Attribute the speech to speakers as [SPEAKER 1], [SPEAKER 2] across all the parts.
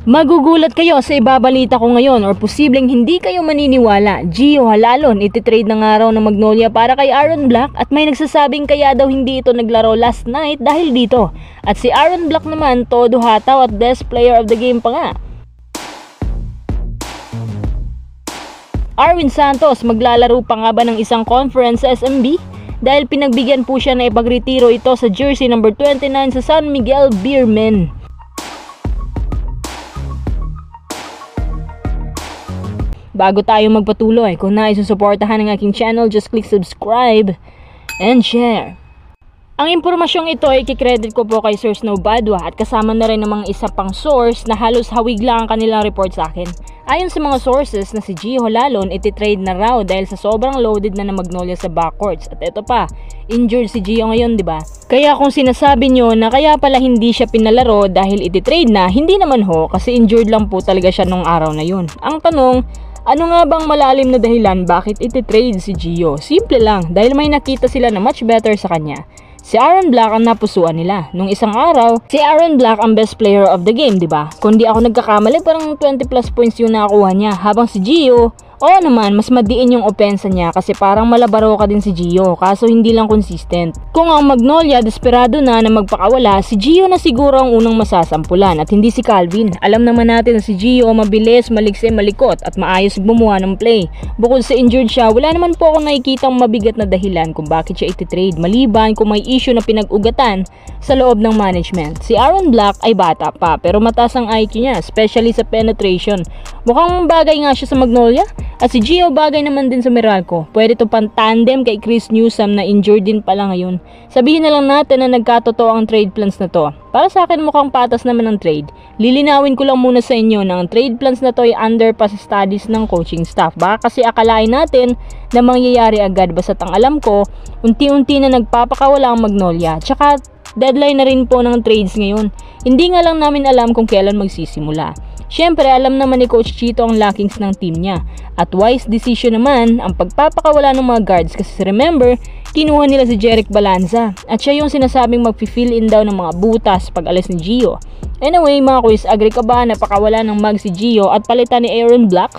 [SPEAKER 1] Magugulat kayo sa ibabalita ko ngayon or posibleng hindi kayo maniniwala. Gio Halalon ititrade ng araw ng Magnolia para kay Aaron Black at may nagsasabing kaya daw hindi ito naglaro last night dahil dito. At si Aaron Black naman todo hataw at best player of the game pa nga. Arwin Santos maglalaro pa nga ba ng isang conference sa SMB? Dahil pinagbigyan po siya na ipagretiro ito sa jersey number 29 sa San Miguel Beermen. Bago tayo magpatuloy, kung nais susuportahan ang aking channel, just click subscribe and share. Ang impormasyong ito ay kikredit ko po kay Sir Snow Badwa at kasama na rin ng mga isa pang source na halos hawig lang ang kanilang report sa akin. Ayon sa mga sources na si Gio Halalon ititrade na raw dahil sa sobrang loaded na ng Magnolia sa backcourts. At ito pa, injured si Gio ngayon, 'di ba? Kaya kung sinasabi nyo na kaya pala hindi siya pinalaro dahil ititrade na, hindi naman ho kasi injured lang po talaga siya nung araw na yun. Ang tanong, ano nga bang malalim na dahilan bakit ititrade si Gio? Simple lang, dahil may nakita sila na much better sa kanya. Si Aaron Black ang napusuan nila. Nung isang araw, si Aaron Black ang best player of the game, di ba? Kung di ako nagkakamali, parang 20 plus points yung nakakuha niya. Habang si Gio, oo naman, mas madiin yung opensa niya kasi parang malabaro ka din si Gio, kaso hindi lang consistent. Kung ang Magnolia desperado na magpakawala, si Gio na siguro ang unang masasampulan at hindi si Calvin. Alam naman natin na si Gio mabilis, malikse, malikot at maayos bumuha ng play. Bukod sa injured siya, wala naman po akong nakikitang mabigat na dahilan kung bakit siya ititrade maliban kung may issue na pinag-ugatan sa loob ng management. Si Aaron Black ay bata pa pero mataas ang IQ niya, especially sa penetration. Mukhang bagay nga siya sa Magnolia. At si Gio bagay naman din sa Meralco. Pwede to pang tandem kay Chris Newsome na injured din pala ngayon. Sabihin na lang natin na nagkatotoo ang trade plans na to. Para sa akin mukhang patas naman ang trade. Lilinawin ko lang muna sa inyo na ang trade plans na to ay under pa sa studies ng coaching staff. Baka kasi akalain natin na mangyayari agad, basta't ang alam ko, unti-unti na nagpapakawala ang Magnolia. Tsaka deadline na rin po ng trades ngayon. Hindi nga lang namin alam kung kailan magsisimula. Siyempre, alam naman ni Coach Chito ang lackings ng team niya. At wise decision naman ang pagpapakawala ng mga guards kasi remember, kinuha nila si Jerick Balanza. At siya yung sinasabing mag-fill in daw ng mga butas pag alis ni Gio. Anyway mga quiz, agree ka ba na pakawala ng mag si Gio at palitan ni Aaron Black?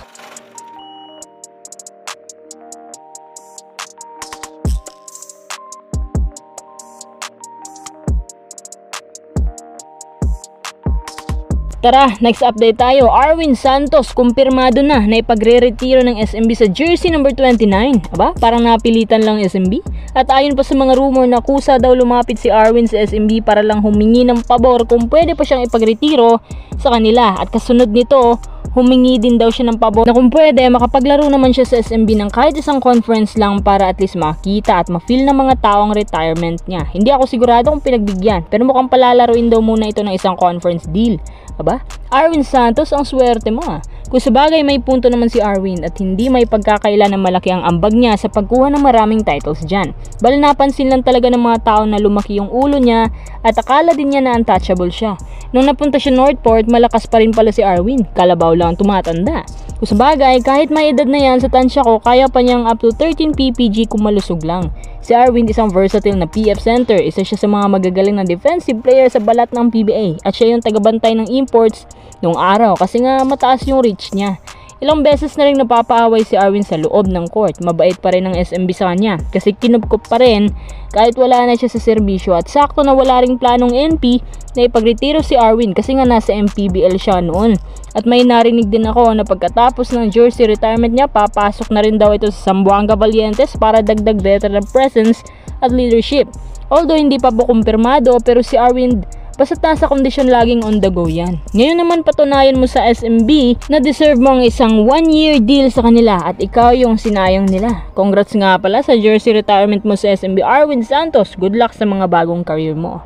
[SPEAKER 1] Tara, next update tayo. Arwin Santos kumpirmado na ipagre-retiro ng SMB sa jersey number 29. Aba, parang napilitan lang SMB. At ayon pa sa mga rumor na kusa daw lumapit si Arwin sa SMB para lang humingi ng pabor kung pwede pa siyang ipagretiro sa kanila. At kasunod nito, humingi din daw siya ng pabor na kung pwede makapaglaro naman siya sa SMB ng kahit isang conference lang para at least makita at ma-feel ng mga taong retirement niya. Hindi ako sigurado kung pinagbigyan pero mukhang palalaruin daw muna ito ng isang conference deal. Aba, Arwin Santos, ang swerte mo ah. Kung sabagay may punto naman si Arwin at hindi may pagkakaila na malaki ang ambag niya sa pagkuha ng maraming titles dyan. Bali napansin lang talaga ng mga tao na lumaki yung ulo niya at akala din niya na untouchable siya. Nung napunta siya Northport, malakas pa rin pala si Arwin. Kalabaw lang tumatanda. Kung sabagay, kahit may edad na yan sa tansya ko, kaya pa niyang up to 13 PPG kung malusog lang. Si Arwin isang versatile na PF center. Isa siya sa mga magagaling na defensive player sa balat ng PBA at siya yung tagabantay ng imports nung araw kasi nga mataas yung reach niya. Ilang beses na rin napapaaway si Arwin sa loob ng court. Mabait pa rin ang SMB sa kanya kasi kinupkup pa rin kahit wala na siya sa serbisyo at sakto na wala ring planong NP na ipagretiro si Arwin kasi nga nasa MPBL siya noon. At may narinig din ako na pagkatapos ng jersey retirement niya, papasok na rin daw ito sa Zamboanga Valientes para dagdag veteran presence at leadership. Although hindi pa po kumpirmado pero si Arwin basta't nasa kondisyon laging on the go yan. Ngayon naman patunayan mo sa SMB na deserve mo ang isang 1-year deal sa kanila at ikaw yung sinayang nila. Congrats nga pala sa jersey retirement mo sa SMB Arwin Santos. Good luck sa mga bagong career mo.